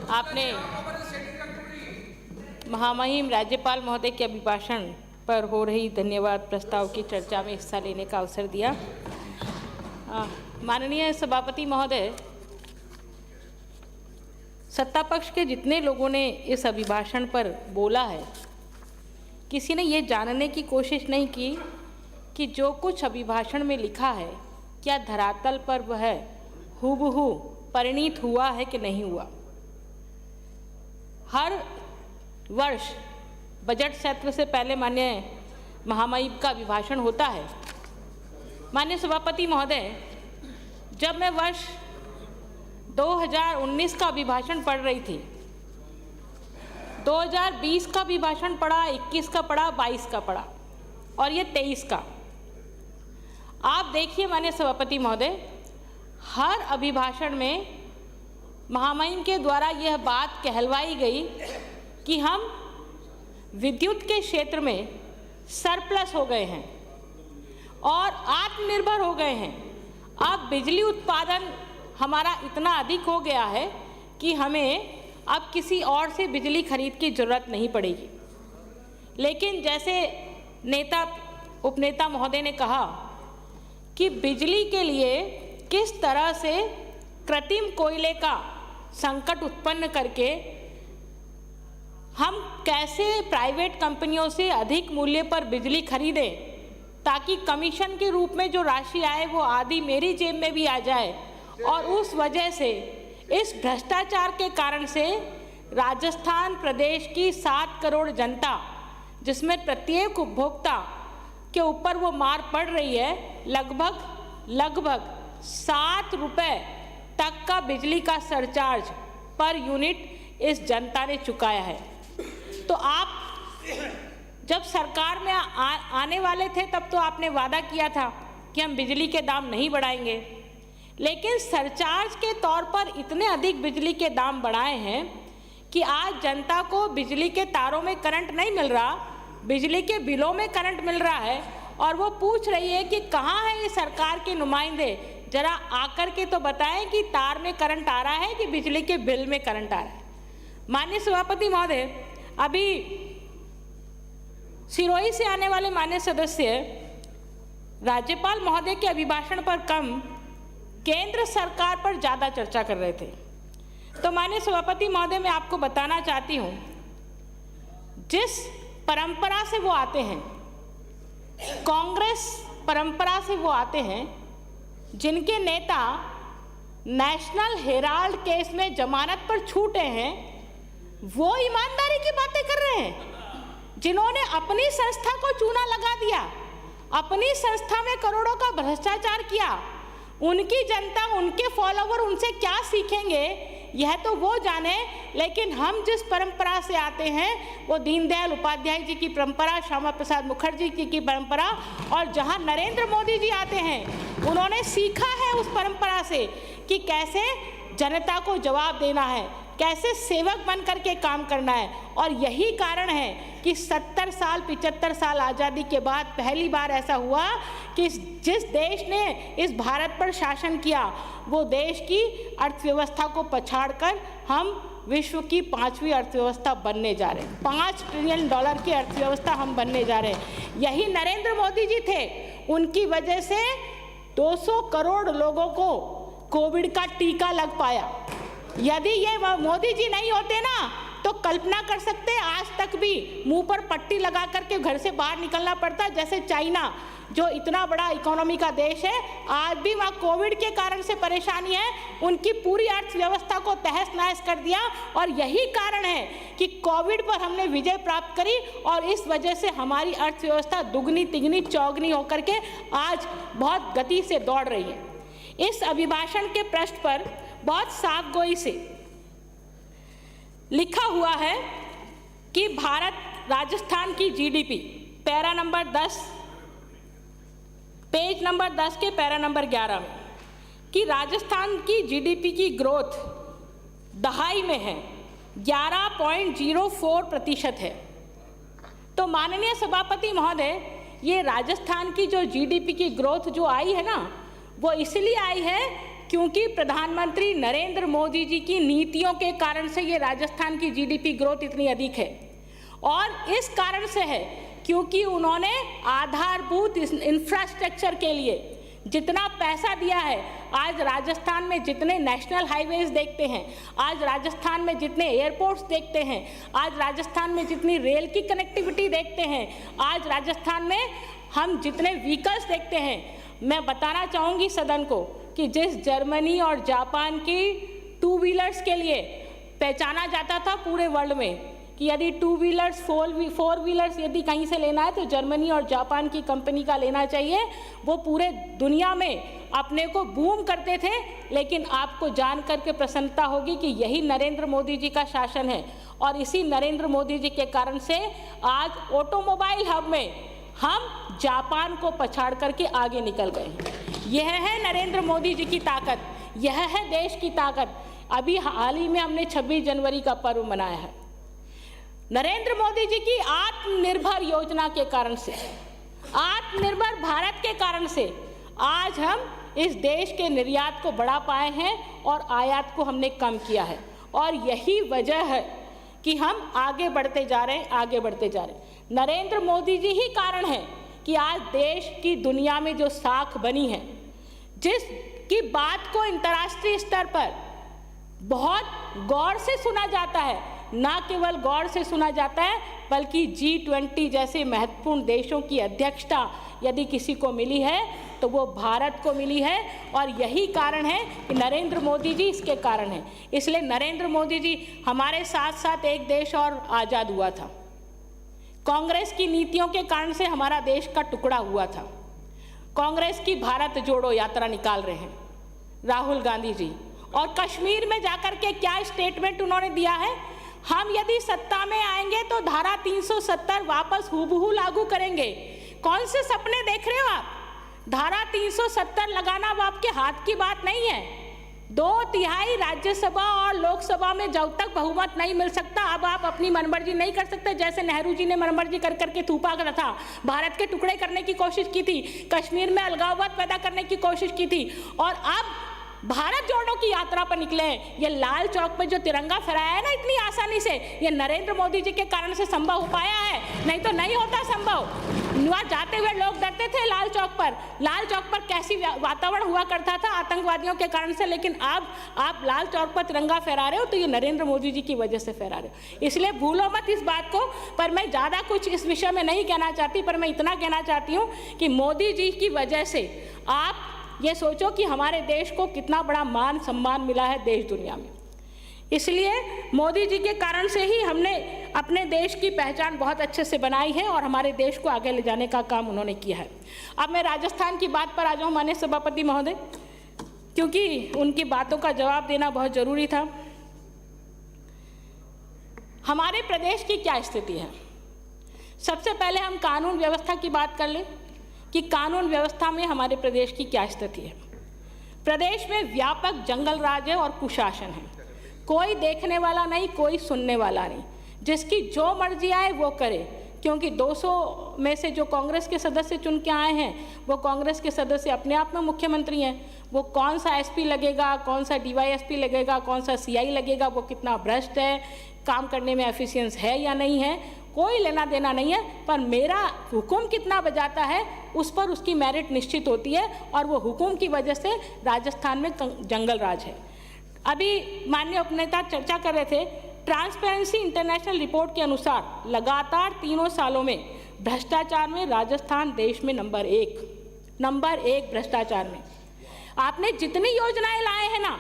आपने महामहिम राज्यपाल महोदय के अभिभाषण पर हो रही धन्यवाद प्रस्ताव की चर्चा में हिस्सा लेने का अवसर दिया। माननीय सभापति महोदय, सत्ता पक्ष के जितने लोगों ने इस अभिभाषण पर बोला है, किसी ने ये जानने की कोशिश नहीं की कि जो कुछ अभिभाषण में लिखा है क्या धरातल पर वह हूबहू परिणीत हुआ है कि नहीं हुआ। हर वर्ष बजट सत्र से पहले माननीय महामहिम का अभिभाषण होता है। माननीय सभापति महोदय, जब मैं वर्ष 2019 का अभिभाषण पढ़ रही थी, 2020 का अभिभाषण पढ़ा, 21 का पढ़ा, 22 का पढ़ा और ये 23 का। आप देखिए माननीय सभापति महोदय, हर अभिभाषण में महामहिम के द्वारा यह बात कहलवाई गई कि हम विद्युत के क्षेत्र में सरप्लस हो गए हैं और आत्मनिर्भर हो गए हैं। अब बिजली उत्पादन हमारा इतना अधिक हो गया है कि हमें अब किसी और से बिजली खरीद की ज़रूरत नहीं पड़ेगी। लेकिन जैसे उपनेता महोदय ने कहा कि बिजली के लिए किस तरह से कृत्रिम कोयले का संकट उत्पन्न करके हम कैसे प्राइवेट कंपनियों से अधिक मूल्य पर बिजली खरीदें ताकि कमीशन के रूप में जो राशि आए वो आधी मेरी जेब में भी आ जाए। और उस वजह से इस भ्रष्टाचार के कारण से राजस्थान प्रदेश की 7 करोड़ जनता, जिसमें प्रत्येक उपभोक्ता के ऊपर वो मार पड़ रही है, लगभग 7 रुपये तक का बिजली का सरचार्ज पर यूनिट इस जनता ने चुकाया है। तो आप जब सरकार में आने वाले थे तब तो आपने वादा किया था कि हम बिजली के दाम नहीं बढ़ाएंगे, लेकिन सरचार्ज के तौर पर इतने अधिक बिजली के दाम बढ़ाए हैं कि आज जनता को बिजली के तारों में करंट नहीं मिल रहा, बिजली के बिलों में करंट मिल रहा है और वो पूछ रही है कि कहाँ है ये सरकार के नुमाइंदे, जरा आकर के तो बताएं कि तार में करंट आ रहा है कि बिजली के बिल में करंट आ रहा है। माननीय सभापति महोदय, अभी सिरोही से आने वाले माननीय सदस्य राज्यपाल महोदय के अभिभाषण पर कम केंद्र सरकार पर ज़्यादा चर्चा कर रहे थे। तो माननीय सभापति महोदय, मैं आपको बताना चाहती हूँ, जिस परंपरा से वो आते हैं, कांग्रेस परंपरा से वो आते हैं, जिनके नेता नेशनल हेराल्ड केस में जमानत पर छूटे हैं, वो ईमानदारी की बातें कर रहे हैं। जिन्होंने अपनी संस्था को चूना लगा दिया, अपनी संस्था में करोड़ों का भ्रष्टाचार किया, उनकी जनता, उनके फॉलोवर उनसे क्या सीखेंगे यह तो वो जाने। लेकिन हम जिस परंपरा से आते हैं वो दीनदयाल उपाध्याय जी की परंपरा, श्यामा प्रसाद मुखर्जी जी की परंपरा, और जहां नरेंद्र मोदी जी आते हैं उन्होंने सीखा है उस परंपरा से कि कैसे जनता को जवाब देना है, कैसे सेवक बन करके काम करना है। और यही कारण है कि 70 साल 75 साल आज़ादी के बाद पहली बार ऐसा हुआ कि जिस देश ने इस भारत पर शासन किया वो देश की अर्थव्यवस्था को पछाड़कर हम विश्व की 5वीं अर्थव्यवस्था बनने जा रहे हैं। $5 ट्रिलियन की अर्थव्यवस्था हम बनने जा रहे हैं। यही नरेंद्र मोदी जी थे, उनकी वजह से 200 करोड़ लोगों को कोविड का टीका लग पाया। यदि ये मोदी जी नहीं होते ना तो कल्पना कर सकते हैं आज तक भी मुंह पर पट्टी लगा करके घर से बाहर निकलना पड़ता। जैसे चाइना, जो इतना बड़ा इकोनॉमी का देश है, आज भी वहाँ कोविड के कारण से परेशानी है, उनकी पूरी अर्थव्यवस्था को तहस नहस कर दिया। और यही कारण है कि कोविड पर हमने विजय प्राप्त करी और इस वजह से हमारी अर्थव्यवस्था दुगनी तिगनी चौगनी होकर के आज बहुत गति से दौड़ रही है। इस अभिभाषण के पृष्ठ पर बहुत साफ गोई से लिखा हुआ है कि भारत राजस्थान की GDP, para number 10, page number 10 के पैरा नंबर 11 में, कि राजस्थान की जीडीपी की ग्रोथ दहाई में है 11.04% है। तो माननीय सभापति महोदय, ये राजस्थान की जो जीडीपी की ग्रोथ जो आई है ना, वो इसलिए आई है क्योंकि प्रधानमंत्री नरेंद्र मोदी जी की नीतियों के कारण से ये राजस्थान की जीडीपी ग्रोथ इतनी अधिक है, और इस कारण से है क्योंकि उन्होंने आधारभूत इंफ्रास्ट्रक्चर के लिए जितना पैसा दिया है। आज राजस्थान में जितने नेशनल हाईवेज देखते हैं, आज राजस्थान में जितने एयरपोर्ट्स देखते हैं, आज राजस्थान में जितनी रेल की कनेक्टिविटी देखते हैं, आज राजस्थान में हम जितने व्हीकल्स देखते हैं, मैं बताना चाहूँगी सदन को कि जिस जर्मनी और जापान की 2 व्हीलर्स के लिए पहचाना जाता था पूरे वर्ल्ड में कि यदि 2 व्हीलर्स 4 व्हीलर्स यदि कहीं से लेना है तो जर्मनी और जापान की कंपनी का लेना चाहिए, वो पूरे दुनिया में अपने को बूम करते थे। लेकिन आपको जान करके प्रसन्नता होगी कि यही नरेंद्र मोदी जी का शासन है, और इसी नरेंद्र मोदी जी के कारण से आज ऑटोमोबाइल हब में हम जापान को पछाड़ करके आगे निकल गए हैं। यह है नरेंद्र मोदी जी की ताकत, यह है देश की ताकत। अभी हाल ही में हमने 26 जनवरी का पर्व मनाया है। नरेंद्र मोदी जी की आत्मनिर्भर योजना के कारण से, आत्मनिर्भर भारत के कारण से आज हम इस देश के निर्यात को बढ़ा पाए हैं और आयात को हमने कम किया है, और यही वजह है कि हम आगे बढ़ते जा रहे हैं, आगे बढ़ते जा रहे हैं। नरेंद्र मोदी जी ही कारण है कि आज देश की दुनिया में जो साख बनी है, जिसकी बात को अंतर्राष्ट्रीय स्तर पर बहुत गौर से सुना जाता है, ना केवल गौर से सुना जाता है बल्कि G20 जैसे महत्वपूर्ण देशों की अध्यक्षता यदि किसी को मिली है तो वो भारत को मिली है, और यही कारण है कि नरेंद्र मोदी जी इसके कारण हैं। इसलिए नरेंद्र मोदी जी हमारे साथ साथ एक देश और आज़ाद हुआ था। कांग्रेस की नीतियों के कारण से हमारा देश का टुकड़ा हुआ था। कांग्रेस की भारत जोड़ो यात्रा निकाल रहे हैं राहुल गांधी जी, और कश्मीर में जाकर के क्या स्टेटमेंट उन्होंने दिया है, हम यदि सत्ता में आएंगे तो धारा 370 वापस हूबहू लागू करेंगे। कौन से सपने देख रहे हो आप? धारा 370 लगाना अब आपके हाथ की बात नहीं है। 2/3 राज्यसभा और लोकसभा में जब तक बहुमत नहीं मिल सकता, अब आप अपनी मनमर्जी नहीं कर सकते। जैसे नेहरू जी ने मनमर्जी कर करके थूपा करा था, भारत के टुकड़े करने की कोशिश की थी, कश्मीर में अलगाववाद पैदा करने की कोशिश की थी, और अब भारत जोड़ो की यात्रा पर निकले हैं। ये लाल चौक पर जो तिरंगा फहराया है ना इतनी आसानी से, ये नरेंद्र मोदी जी के कारण से संभव हो पाया है, नहीं तो नहीं होता संभव। वहाँ जाते हुए लोग डरते थे लाल चौक पर। लाल चौक पर कैसी वातावरण हुआ करता था आतंकवादियों के कारण से, लेकिन अब आप लाल चौक पर तिरंगा फहरा रहे हो तो ये नरेंद्र मोदी जी की वजह से फहरा रहे हो। इसलिए भूलो मत इस बात को। पर मैं ज़्यादा कुछ इस विषय में नहीं कहना चाहती, पर मैं इतना कहना चाहती हूँ कि मोदी जी की वजह से आप ये सोचो कि हमारे देश को कितना बड़ा मान सम्मान मिला है देश दुनिया में। इसलिए मोदी जी के कारण से ही हमने अपने देश की पहचान बहुत अच्छे से बनाई है और हमारे देश को आगे ले जाने का काम उन्होंने किया है। अब मैं राजस्थान की बात पर आ जाऊँ माननीय सभापति महोदय, क्योंकि उनकी बातों का जवाब देना बहुत ज़रूरी था। हमारे प्रदेश की क्या स्थिति है? सबसे पहले हम कानून व्यवस्था की बात कर लें कि कानून व्यवस्था में हमारे प्रदेश की क्या स्थिति है। प्रदेश में व्यापक जंगल राज है और कुशासन है। कोई देखने वाला नहीं, कोई सुनने वाला नहीं, जिसकी जो मर्जी आए वो करे। क्योंकि 200 में से जो कांग्रेस के सदस्य चुन के आए हैं वो कांग्रेस के सदस्य अपने आप में मुख्यमंत्री हैं। वो कौन सा एसपी लगेगा, कौन सा डीवाईएसपी लगेगा, कौन सा सीआई लगेगा, वो कितना भ्रष्ट है, काम करने में एफिशिएंस है या नहीं है, कोई लेना देना नहीं है। पर मेरा हुक्म कितना बजाता है उस पर उसकी मेरिट निश्चित होती है, और वो हुक्म की वजह से राजस्थान में जंगल राज है। अभी माननीय उपनेता चर्चा कर रहे थे, ट्रांसपेरेंसी इंटरनेशनल रिपोर्ट के अनुसार लगातार 3 सालों में भ्रष्टाचार में राजस्थान देश में नंबर एक भ्रष्टाचार में। आपने जितनी योजनाएं लाए हैं ना,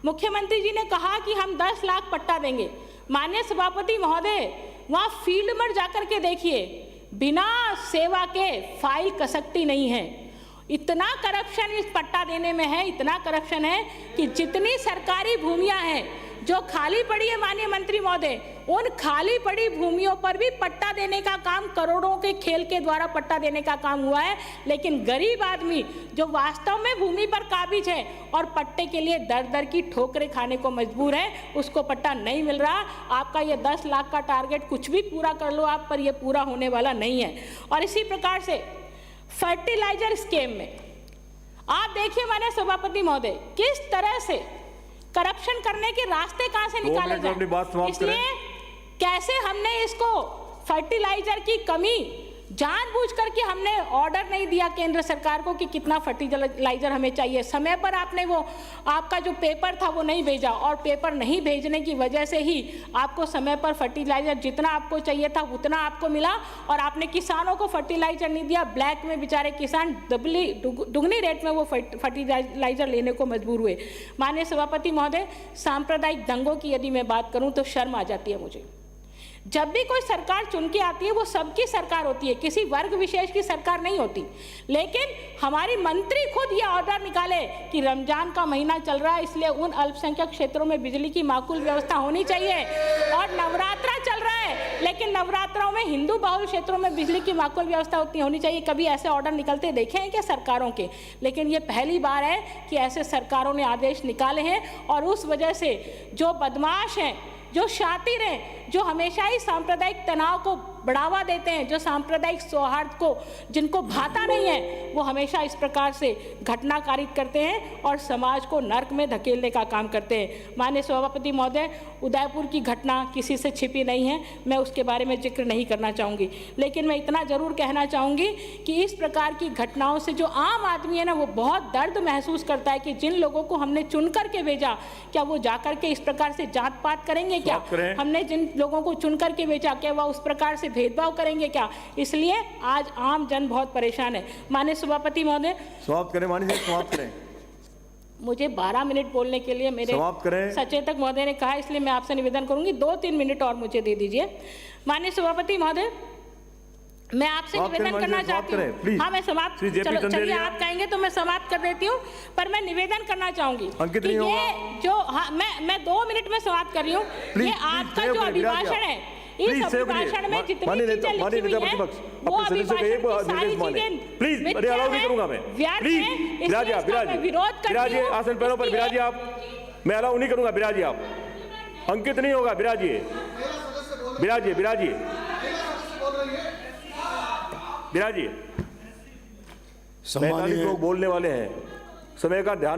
मुख्यमंत्री जी ने कहा कि हम 10 लाख पट्टा देंगे। माननीय सभापति महोदय, वहाँ फील्ड में जाकर के देखिए, बिना सेवा के फाइल कसकती नहीं है। इतना करप्शन इस पट्टा देने में है, इतना करप्शन है कि जितनी सरकारी भूमियां हैं जो खाली पड़ी है माननीय मंत्री महोदय, उन खाली पड़ी भूमियों पर भी पट्टा देने का काम, करोड़ों के खेल के द्वारा पट्टा देने का काम हुआ है। लेकिन गरीब आदमी जो वास्तव में भूमि पर काबिज है और पट्टे के लिए दर दर की ठोकरें खाने को मजबूर है, उसको पट्टा नहीं मिल रहा। आपका ये 10 लाख का टारगेट कुछ भी पूरा कर लो आप, पर यह पूरा होने वाला नहीं है। और इसी प्रकार से फर्टिलाइजर स्कीम में आप देखिए माननीय सभापति महोदय, किस तरह से करप्शन करने के रास्ते कहां से निकाले जाए। इसलिए कैसे हमने इसको फर्टिलाइजर की कमी जानबूझ करके हमने ऑर्डर नहीं दिया केंद्र सरकार को कि कितना फर्टिलाइजर हमें चाहिए। समय पर आपने वो आपका जो पेपर था वो नहीं भेजा, और पेपर नहीं भेजने की वजह से ही आपको समय पर फर्टिलाइजर जितना आपको चाहिए था उतना आपको मिला, और आपने किसानों को फर्टिलाइजर नहीं दिया। ब्लैक में बेचारे किसान दुगनी रेट में वो फर्टिलाइजर लेने को मजबूर हुए। माननीय सभापति महोदय, सांप्रदायिक दंगों की यदि मैं बात करूं तो शर्म आ जाती है मुझे। जब भी कोई सरकार चुन के आती है वो सबकी सरकार होती है, किसी वर्ग विशेष की सरकार नहीं होती। लेकिन हमारी मंत्री खुद ये ऑर्डर निकाले कि रमजान का महीना चल रहा है, इसलिए उन अल्पसंख्यक क्षेत्रों में बिजली की माकूल व्यवस्था होनी चाहिए, और नवरात्रा चल रहा है लेकिन नवरात्रों में हिंदू बहुल क्षेत्रों में बिजली की माकूल व्यवस्था होनी चाहिए। कभी ऐसे ऑर्डर निकलते देखे हैं क्या सरकारों के? लेकिन ये पहली बार है कि ऐसे सरकारों ने आदेश निकाले हैं, और उस वजह से जो बदमाश हैं, जो शातिर हैं, जो हमेशा ही सांप्रदायिक तनाव को बढ़ावा देते हैं, जो सांप्रदायिक सौहार्द को जिनको भाता नहीं है, वो हमेशा इस प्रकार से घटना कारित करते हैं और समाज को नर्क में धकेलने का काम करते हैं। माननीय सभापति महोदय, उदयपुर की घटना किसी से छिपी नहीं है, मैं उसके बारे में जिक्र नहीं करना चाहूँगी, लेकिन मैं इतना ज़रूर कहना चाहूँगी कि इस प्रकार की घटनाओं से जो आम आदमी है ना, वो बहुत दर्द महसूस करता है कि जिन लोगों को हमने चुन करके भेजा, क्या वो जाकर के इस प्रकार से जात पात करेंगे क्या? हमने जिन लोगों को चुन करके भेजा, क्या वह उस प्रकार से भेदभाव करेंगे क्या? इसलिए आज आम जन बहुत परेशान है। माननीय सभापति महोदय, समाप्त करें। माननीय समाप्त करें। मुझे 12 मिनट बोलने के लिए मेरे सचेतक महोदय ने कहा, इसलिए मैं आपसे निवेदन करूंगी 2-3 मिनट और मुझे दे दीजिए। माननीय सभापति महोदय, मैं आपसे निवेदन करना चाहती हूँ। हाँ, मैं समाप्त, चलिए आप कहेंगे तो मैं समाप्त कर देती हूँ, पर मैं निवेदन करना चाहूंगी कि ये जो, हाँ, मैं 2 मिनट में समाप्त कर रही हूँ। ये आपका जो अभिभाषण है, इस अभिभाषण में जितनी चीजें लिखी हुई हैं, वो अभिभाषण की सारी चीजें मिथ्या हैं, व्यर्थ हैं, इसलिए मैं विरोध करती हूँ। आसन पैरों पर विराजिए आप, मैं अलाउ नहीं करूंगा, विराजिए आप। अंकित नहीं होगा, विराजिए, विराजिए, विराजिए, विराजिए। 45 लोग बोलने वाले हैं, समय का ध्यान